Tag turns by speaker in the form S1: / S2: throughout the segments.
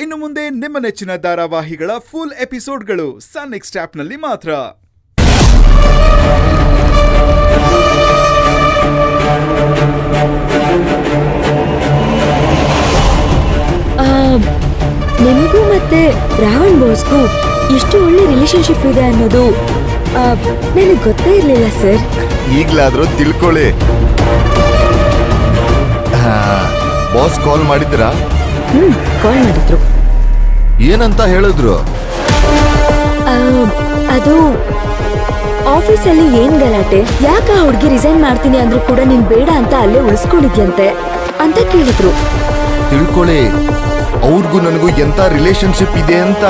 S1: ಇನ್ನು ಮುಂದೆ ನಿಮ್ಮ ನೆಚ್ಚಿನ ಧಾರಾವಾಹಿಗಳ ಫುಲ್ ಎಪಿಸೋಡ್ಗಳು ಸನ್ ನೆಕ್ಸ್ಟ್ ಆಪ್ನಲ್ಲಿ ಮಾತ್ರ.
S2: ನಿಮಗೂ ಮತ್ತೆ ರಾವಣ್ ಬಾಸ್ಗೂ ಇಷ್ಟು ಒಳ್ಳೆ ರಿಲೇಶನ್ಶಿಪ್ ಇದೆ ಅನ್ನೋದು ನನಗೆ ಗೊತ್ತೇ ಇರಲಿಲ್ಲ ಸರ್.
S3: ಈಗ್ಲಾದ್ರೂ ತಿಳ್ಕೊಳ್ಳಿ. ಬಾಸ್ ಕಾಲ್ ಮಾಡಿದ್ರಾ?
S2: ಕಾಲ್ ಮಾಡಿದ್ರು.
S3: ಏನಂತ ಹೇಳಿದ್ರು?
S2: ಅದು ಆಫೀಸಲ್ಲಿ ಏನ್ ಗಲಾಟೆ, ಯಾಕ ಹುಡುಗಿ ರಿಸೈನ್ ಮಾಡ್ತೀನಿ ಅಂದ್ರೂ ಕೂಡ ನೀನ್ ಬೇಡ ಅಂತ ಅಲ್ಲೇ ಉಳಿಸ್ಕೊಂಡಿದ್ಯಂತೆ ಅಂತ ಕೇಳಿದ್ರು.
S3: ತಿಳ್ಕೊಳ್ಳಿ, ಅವ್ರಿಗೂ ನನಗೂ ಎಂತ ರಿಲೇಶನ್ಶಿಪ್ ಇದೆ ಅಂತ.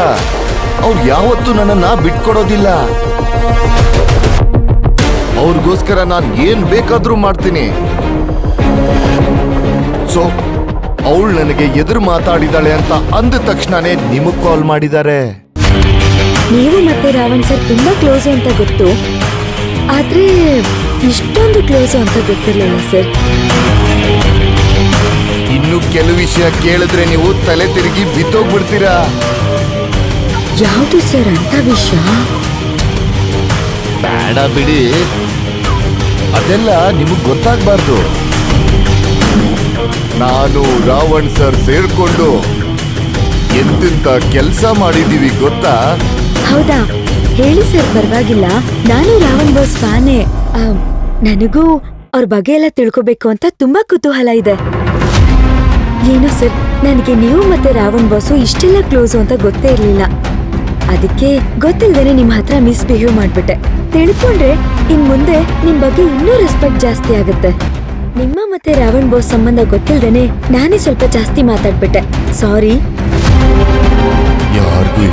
S3: ಅವ್ರು ಯಾವತ್ತೂ ನನ್ನನ್ನ ಬಿಟ್ಕೊಡೋದಿಲ್ಲ. ಅವ್ರಿಗೋಸ್ಕರ ನಾನು ಏನ್ ಬೇಕಾದ್ರೂ ಮಾಡ್ತೀನಿ. ಸೊ ಅವಳು ನನಗೆ ಎದುರು ಮಾತಾಡಿದಾಳೆ ಅಂತ ಅಂದ ತಕ್ಷಣನೇ ನಿಮಗ್ ಕಾಲ್ ಮಾಡಿದ್ದಾರೆ.
S2: ನೀವು ಮತ್ತೆ ರಾವಣ್ ಸರ್ ತುಂಬಾ ಕ್ಲೋಸ್ ಅಂತ ಗೊತ್ತು, ಆದ್ರೆ ಇಷ್ಟೊಂದು ಕ್ಲೋಸ್ ಅಂತ ಗೊತ್ತಿರಲಿಲ್ಲ ಸರ್.
S3: ಇನ್ನು ಕೆಲವು ವಿಷಯ ಕೇಳಿದ್ರೆ ನೀವು ತಲೆ ತಿರುಗಿ ಬಿತ್ತೋಗ್ಬಿಡ್ತೀರಾ.
S2: ಯಾವುದು ಸರ್ ಅಂತ ವಿಷಯ?
S3: ಬೇಡ ಬಿಡಿ, ಅದೆಲ್ಲ ನಿಮಗ್ ಗೊತ್ತಾಗ್ಬಾರ್ದು. ನಾನು ರಾವಣ್ ಸರ್ ಸೇರ್ಕೊಂಡು ಎಂತೆಂತ ಕೆಲಸ ಮಾಡಿದೀವಿ ಗೊತ್ತಾ?
S2: ಹೌದಾ, ಹೇಳಿ ಸರ್, ಪರವಾಗಿಲ್ಲ. ನಾನು ರಾವಣ್ ಬಾಸ್ ಫ್ಯಾನೇ. ನನಗೂ ಅವ್ರ ಬಗ್ಗೆ ಎಲ್ಲ ತಿಳ್ಕೊಬೇಕು ಅಂತ ತುಂಬಾ ಕುತೂಹಲ ಇದೆ. ಏನೋ ಸರ್, ನನಗೆ ನೀವು ಮತ್ತೆ ರಾವಣ್ ಬಾಸು ಇಷ್ಟೆಲ್ಲ ಕ್ಲೋಸು ಅಂತ ಗೊತ್ತೇ ಇರ್ಲಿಲ್ಲ. ಅದಕ್ಕೆ ಗೊತ್ತಿಲ್ದೇನೆ ನಿಮ್ ಹತ್ರ ಮಿಸ್ಬಿಹೇವ್ ಮಾಡ್ಬಿಟ್ಟೆ. ತಿಳ್ಕೊಂಡ್ರೆ ಇನ್ ಮುಂದೆ ನಿಮ್ ಬಗ್ಗೆ ಇನ್ನೂ ರೆಸ್ಪೆಕ್ಟ್ ಜಾಸ್ತಿ ಆಗುತ್ತೆ. ನಿಮ್ಮ ಮತ್ತೆ ರಾವಣ್ ಬಾಸ್ ಸಂಬಂಧ ಗೊತ್ತಿಲ್ದೇನೆ ನಾನೇ ಸ್ವಲ್ಪ ಜಾಸ್ತಿ ಮಾತಾಡ್ಬಿಟ್ಟೆ. ಸಾರಿ.